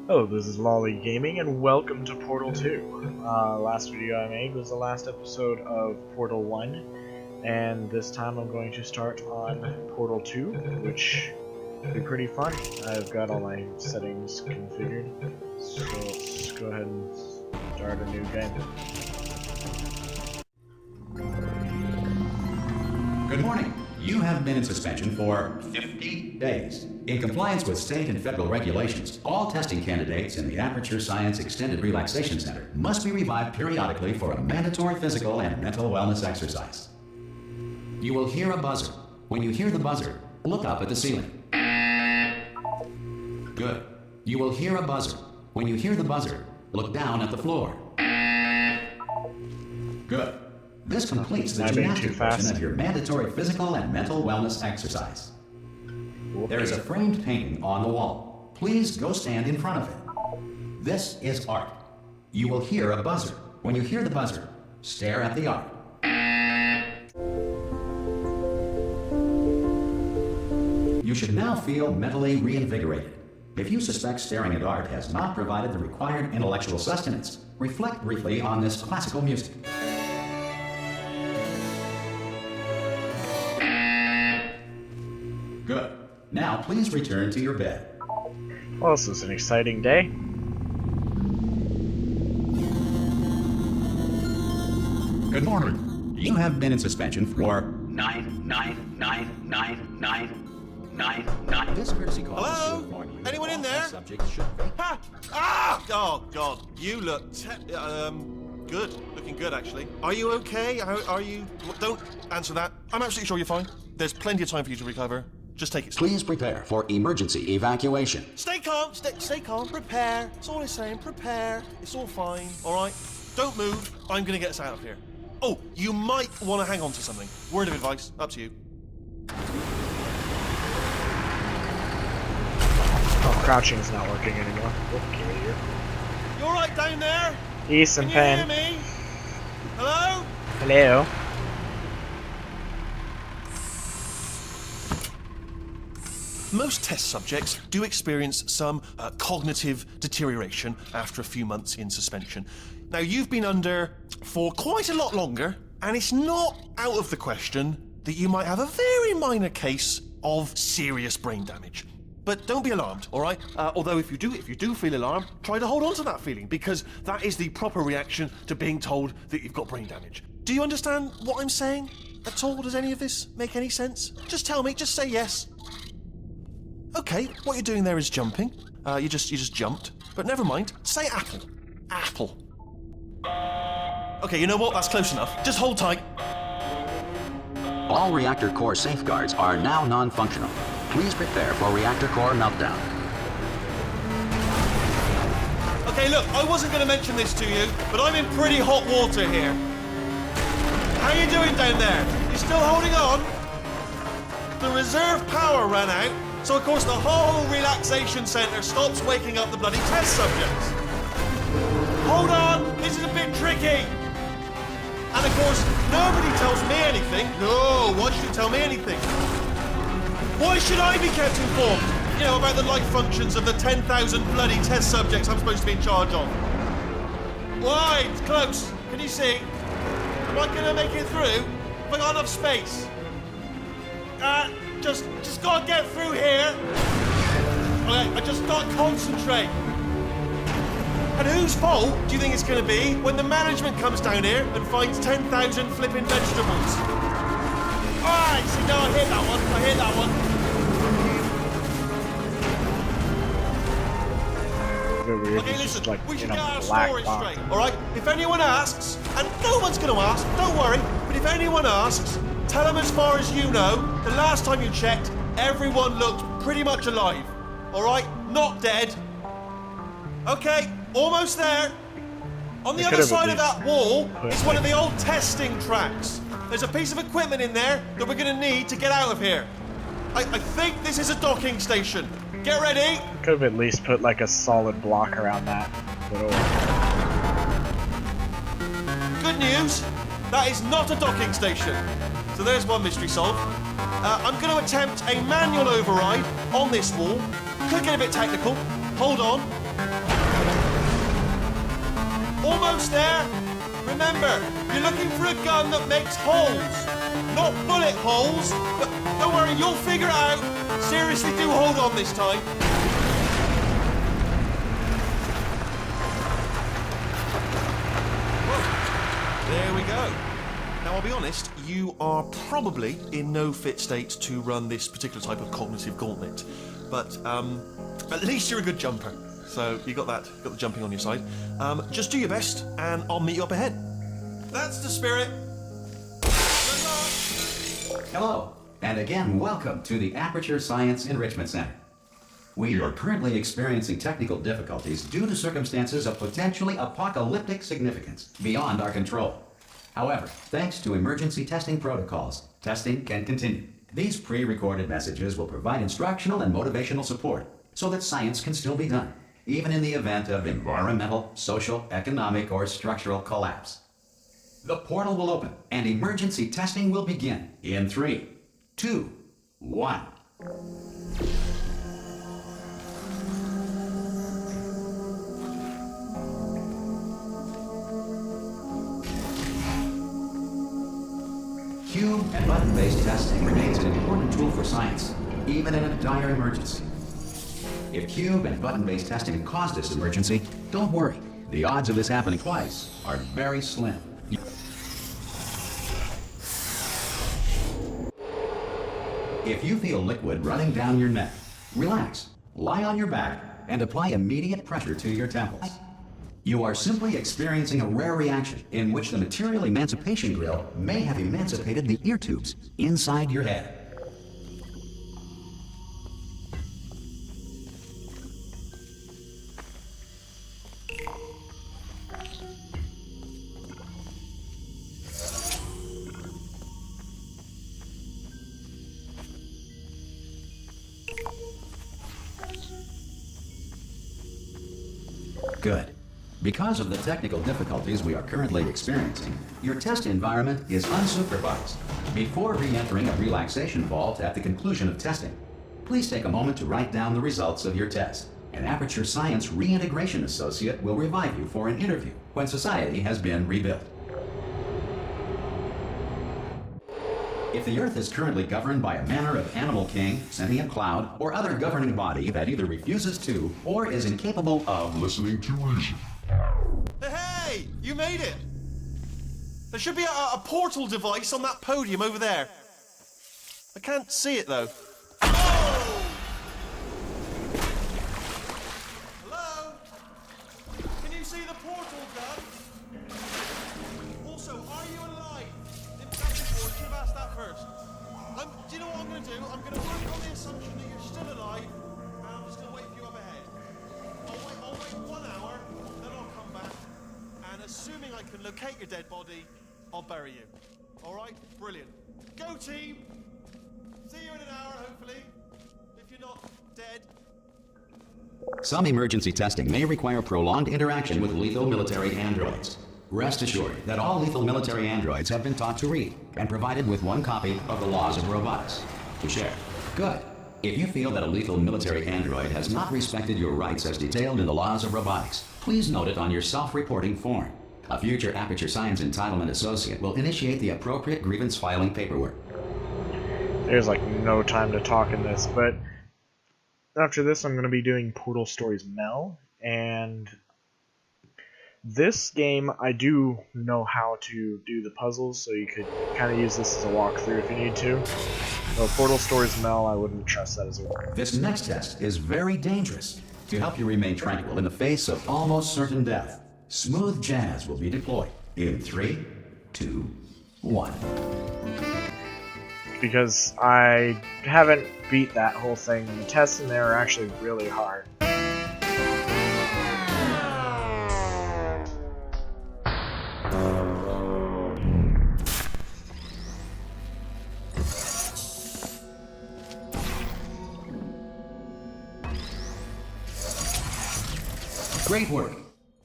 Hello, this is Lolly Gaming, and welcome to Portal 2. Last video I made was the last episode of Portal 1, and this time I'm going to start on Portal 2, which will be pretty fun. I've got all my settings configured, so let's go ahead and start a new game. Good morning. You have been in suspension for 50 days. In compliance with state and federal regulations, all testing candidates in the Aperture Science Extended Relaxation Center must be revived periodically for a mandatory physical and mental wellness exercise. You will hear a buzzer. When you hear the buzzer, look up at the ceiling. Good. You will hear a buzzer. When you hear the buzzer, look down at the floor. Good. This completes the gymnastic portion of your mandatory physical and mental wellness exercise. There is a framed painting on the wall. Please go stand in front of it. This is art. You will hear a buzzer. When you hear the buzzer, stare at the art. You should now feel mentally reinvigorated. If you suspect staring at art has not provided the required intellectual sustenance, reflect briefly on this classical music. Good. Now please return to your bed. Well, this is an exciting day. Good morning. You have been in suspension for 9999999. This courtesy call is to inform you. Anyone in that there? all subjects should be. Ha! Ah! Oh God, you look good. Looking good, actually. Are you okay? Are you? Don't answer that. I'm absolutely sure you're fine. There's plenty of time for you to recover. Just take it slow. Please prepare for emergency evacuation. Stay calm. Stay calm. Prepare. That's all I'm saying. Prepare. It's all fine. All right. Don't move. I'm gonna get us out of here. Oh, you might want to hang on to something. Word of advice. Up to you. Oh, crouching's not working anymore. Okay, here. You all right down there? Peace and Can you pain. hear me? Hello? Hello. Most test subjects do experience some cognitive deterioration after a few months in suspension. Now, you've been under for quite a lot longer, and it's not out of the question that you might have a very minor case of serious brain damage. But don't be alarmed, all right? Although if you do feel alarmed, try to hold on to that feeling, because that is the proper reaction to being told that you've got brain damage. Do you understand what I'm saying at all? Does any of this make any sense? Just tell me, just say yes. Okay, what you're doing there is jumping. You just jumped. But never mind. Say apple. Apple. Okay, you know what? That's close enough. Just hold tight. All reactor core safeguards are now non-functional. Please prepare for reactor core meltdown. Okay, look, I wasn't going to mention this to you, but I'm in pretty hot water here. How you doing down there? You still holding on? The reserve power ran out. So, of course, the whole relaxation centre stops waking up the bloody test subjects. Hold on, this is a bit tricky. And, of course, nobody tells me anything. No, why should you tell me anything? Why should I be kept informed? You know, about the life functions of the 10,000 bloody test subjects I'm supposed to be in charge of. Why? It's close. Can you see? Am I going to make it through? Have I got enough space? Just gotta get through here. Okay, I just gotta concentrate. And whose fault do you think it's gonna be when the management comes down here and finds 10,000 flipping vegetables? Alright, see, no, I hear that one. Okay, listen, we should get our story straight, alright? If anyone asks, and no one's gonna ask, don't worry, but if anyone asks, tell them as far as you know, the last time you checked, everyone looked pretty much alive. Alright? Not dead. Okay, almost there. On the other side of that wall is one of the old testing tracks. There's a piece of equipment in there that we're going to need to get out of here. I think this is a docking station. Get ready. Could have at least put like a solid block around that. Good news. That is not a docking station. So there's one mystery solved. I'm going to attempt a manual override on this wall. Could get a bit technical. Hold on. folks there? Remember, you're looking for a gun that makes holes, not bullet holes. But don't worry, you'll figure it out. Seriously, do hold on this time. Well, there we go. Now, I'll be honest, you are probably in no fit state to run this particular type of cognitive gauntlet. But at least you're a good jumper. So you got that, got the jumping on your side. Just do your best, and I'll meet you up ahead. That's the spirit. Good luck. Hello, and again, welcome to the Aperture Science Enrichment Center. We are currently experiencing technical difficulties due to circumstances of potentially apocalyptic significance beyond our control. However, thanks to emergency testing protocols, testing can continue. These pre-recorded messages will provide instructional and motivational support so that science can still be done, even in the event of environmental, social, economic, or structural collapse. The portal will open and emergency testing will begin in 3, 2, 1. Cube and button-based testing remains an important tool for science, even in a dire emergency. If cube and button-based testing caused this emergency, don't worry. The odds of this happening twice are very slim. If you feel liquid running down your neck, relax, lie on your back, and apply immediate pressure to your temples. You are simply experiencing a rare reaction in which the material emancipation grill may have emancipated the ear tubes inside your head. Good. Because of the technical difficulties we are currently experiencing, your test environment is unsupervised. Before re-entering a relaxation vault at the conclusion of testing, please take a moment to write down the results of your test. An Aperture Science Reintegration Associate will revive you for an interview when society has been rebuilt. If the Earth is currently governed by a manner of animal king, sentient cloud, or other governing body that either refuses to or is incapable of listening to reason. Hey, you made it! There should be a portal device on that podium over there. I can't see it though. Oh! Hello? Can you see the portal, Doug? Also, are you alive? You should have asked that first. Do you know what I'm going to do? I'm going to work on the assumption that you're still alive, and I'm just going to wait for you up ahead. I'll wait 1 hour, then I'll come back, and assuming I can locate your dead body, I'll bury you. Alright? Brilliant. Go team! See you in an hour, hopefully. If you're not dead. Some emergency testing may require prolonged interaction with lethal military androids. Rest assured that all lethal military androids have been taught to read and provided with 1 copy of the Laws of Robotics to share. Good. If you feel that a lethal military android has not respected your rights as detailed in the Laws of Robotics, please note it on your self-reporting form. A future Aperture Science Entitlement Associate will initiate the appropriate grievance filing paperwork. There's like no time to talk in this, but after this I'm going to be doing Portal Stories Mel, and this game I do know how to do the puzzles, so you could kind of use this as a walkthrough if you need to. But Portal Stories Mel, I wouldn't trust that as a work. This next test is very dangerous. To help you remain tranquil in the face of almost certain death, smooth jazz will be deployed in 3, 2, 1. Because I haven't beat that whole thing. The tests in there are actually really hard. Great work!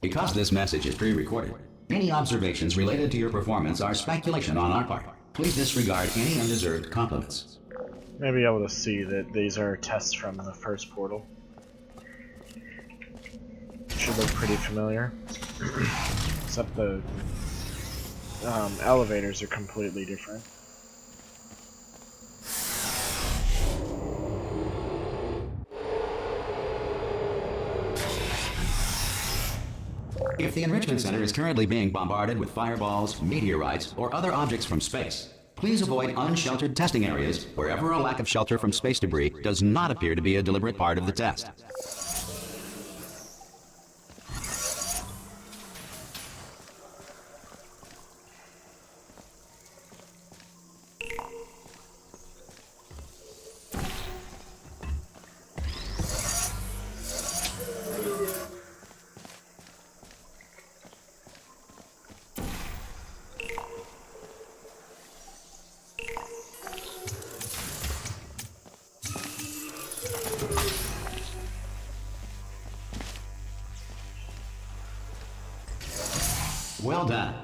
Because this message is pre-recorded, any observations related to your performance are speculation on our part. Please disregard any undeserved compliments. Maybe be able to see that these are tests from the first Portal. Should look pretty familiar. except the elevators are completely different. If the Enrichment Center is currently being bombarded with fireballs, meteorites, or other objects from space, please avoid unsheltered testing areas wherever a lack of shelter from space debris does not appear to be a deliberate part of the test. Well done.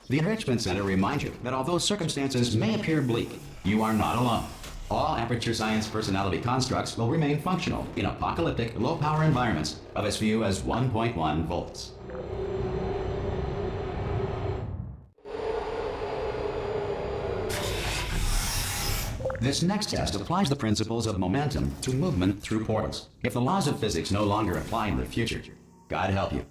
The Enrichment Center reminds you that although circumstances may appear bleak, you are not alone. All Aperture Science personality constructs will remain functional in apocalyptic, low-power environments of as few as 1.1 volts. This next test applies the principles of momentum to movement through portals. If the laws of physics no longer apply in the future, God help you.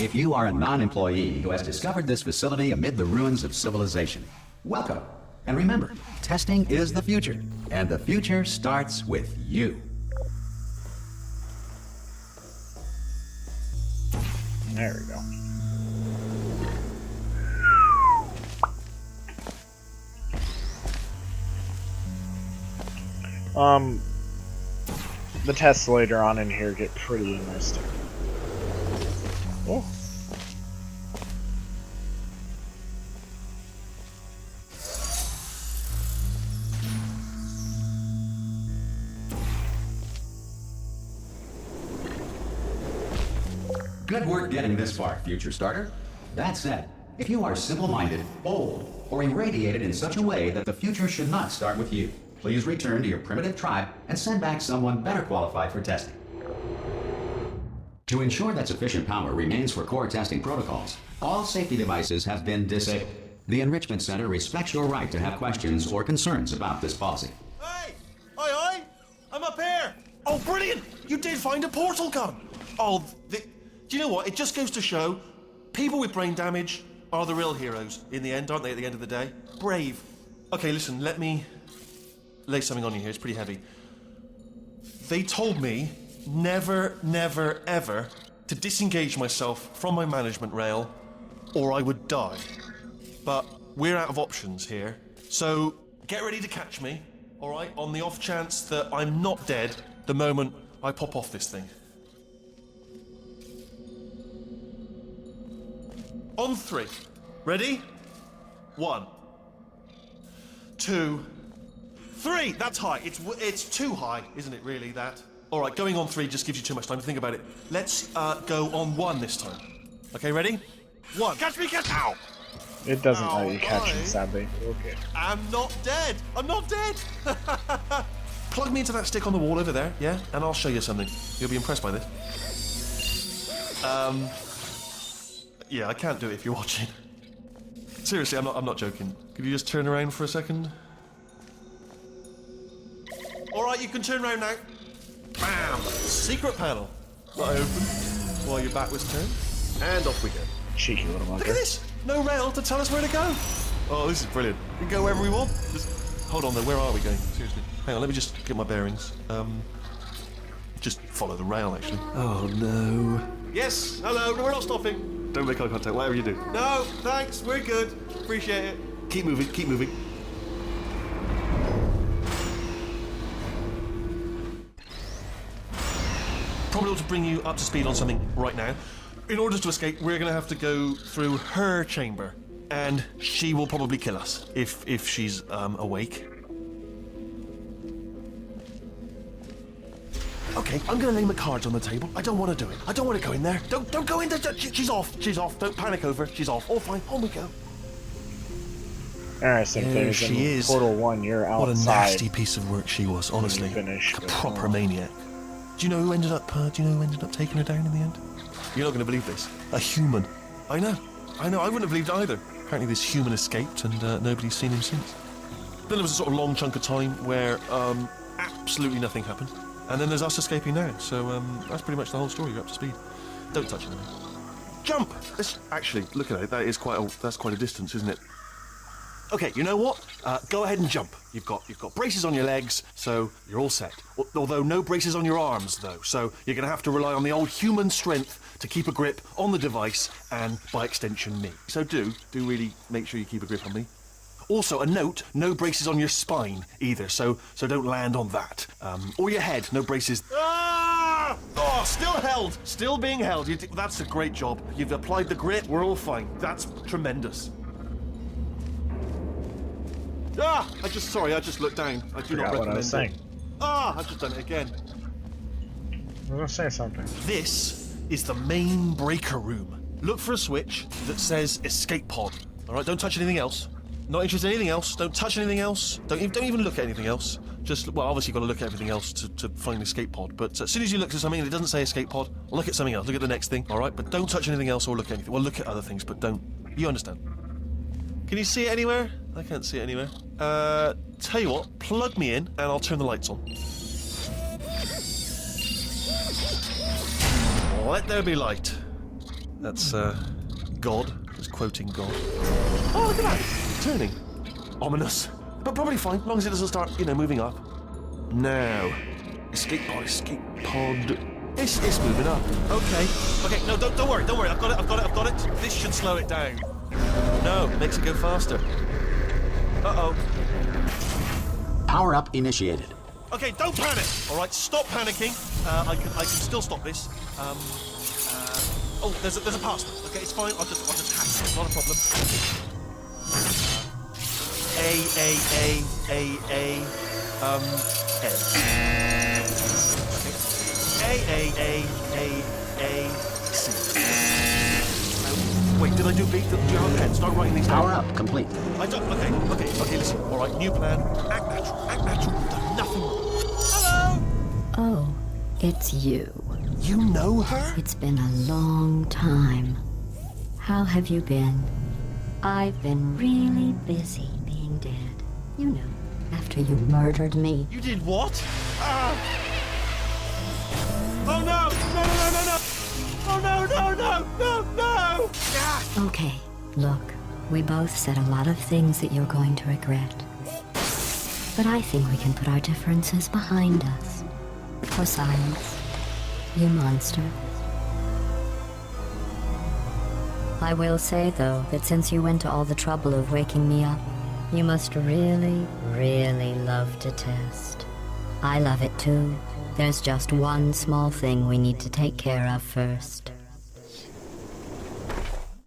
If you are a non-employee who has discovered this facility amid the ruins of civilization, welcome. And remember, testing is the future, and the future starts with you. There we go. The tests later on in here get pretty interesting. Oh. Good work getting this far, future starter. That said, if you are simple-minded, bold, or irradiated in such a way that the future should not start with you, please return to your primitive tribe and send back someone better qualified for testing. To ensure that sufficient power remains for core testing protocols, all safety devices have been disabled. The Enrichment Center respects your right to have questions or concerns about this policy. Hey! Oi, oi! I'm up here! Oh, brilliant! You did find a portal gun! Oh, do you know what? It just goes to show, people with brain damage are the real heroes in the end, aren't they, at the end of the day? Brave. Okay, listen, let me lay something on you here. It's pretty heavy. They told me never, never, ever to disengage myself from my management rail or I would die. But we're out of options here. So get ready to catch me, all right, on the off chance that I'm not dead the moment I pop off this thing. On 3. Ready? 1, 2, 3. That's high. It's too high, isn't it, really, that? All right, going on 3 just gives you too much time to think about it. Let's go on 1 this time. Okay, ready? 1. Catch me, catch... Ow! It doesn't let you catch him, sadly. Okay. I'm not dead. I'm not dead. Plug me into that stick on the wall over there, yeah? And I'll show you something. You'll be impressed by this. Yeah, I can't do it if you're watching. Seriously, I'm not joking. Could you just turn around for a second? All right, you can turn around now. Bam! Secret panel. Not open while your back was turned. And off we go. Cheeky little Look mugger. at this! No rail to tell us where to go. Oh, this is brilliant. We can go wherever we want. Just hold on though, where are we going? Seriously. Hang on, let me just get my bearings. Just follow the rail, actually. Oh no. Yes, hello, no, we're not stopping. Don't make eye contact, whatever you do. No, thanks, we're good. Appreciate it. Keep moving, keep moving. Probably ought to bring you up to speed on something right now. In order to escape, we're going to have to go through her chamber. And she will probably kill us, if she's awake. Okay, I'm gonna lay my cards on the table. I don't want to do it. I don't want to go in there. Don't go in there. She's off. She's off. Don't panic over. She's off. All fine. On we go. Alright, so There things she in is. Portal 1, you're outside. What a nasty piece of work she was, honestly. Finish A with proper her. maniac. Do you know who ended up taking her down in the end? You're not going to believe this. A human. I know. I wouldn't have believed it either. Apparently this human escaped and nobody's seen him since. Then there was a sort of long chunk of time where absolutely nothing happened. And then there's us escaping now. So that's pretty much the whole story. You're up to speed. Don't touch anything. Jump! Actually, look at it. That's quite a distance, isn't it? Okay, you know what? Go ahead and jump. You've got braces on your legs, so you're all set. Although no braces on your arms, though. So you're going to have to rely on the old human strength to keep a grip on the device and, by extension, me. So do really make sure you keep a grip on me. Also, a note: no braces on your spine either. So don't land on that. Or your head. No braces. Ah! Oh, still held. Still being held. That's a great job. You've applied the grip. We're all fine. That's tremendous. Ah! I just looked down. I do not Forgot recommend what I was it. saying. Ah! I've just done it again. I'm gonna say something. This is the main breaker room. Look for a switch that says escape pod. All right, don't touch anything else. Not interested in anything else. Don't touch anything else. Don't even look at anything else. Obviously you've got to look at everything else to find the escape pod. But as soon as you look at something and it doesn't say escape pod, look at something else. Look at the next thing. All right, but don't touch anything else or look at anything. Well, look at other things, but don't. You understand? Can you see it anywhere? I can't see it anywhere. Tell you what, plug me in and I'll turn the lights on. Let there be light. That's, God. Just quoting God. Oh, look at that. Turning. Ominous. But probably fine, as long as it doesn't start, moving up. Now. Escape pod. It's moving up. Okay, no, don't worry. I've got it. This should slow it down. No, makes it go faster. Uh-oh. Power up initiated. Okay, don't panic. All right, stop panicking. I can still stop this. Oh, there's a password. Okay, it's fine. I'll just hack it. It's not a problem. C. Wait, did I do B? Do you have a pen? Start writing these down. Power up complete. I don't. Okay. Listen. All right, new plan. Act natural. We've done nothing wrong. Hello. Oh, it's you. You know her? It's been a long time. How have you been? I've been really busy being dead. You know, after you murdered me. You did what? Oh no! No! Oh no! Ah! Okay, look, we both said a lot of things that you're going to regret. But I think we can put our differences behind us. For silence. You monster. I will say, though, that since you went to all the trouble of waking me up, you must really, really love to test. I love it too. There's just one small thing we need to take care of first.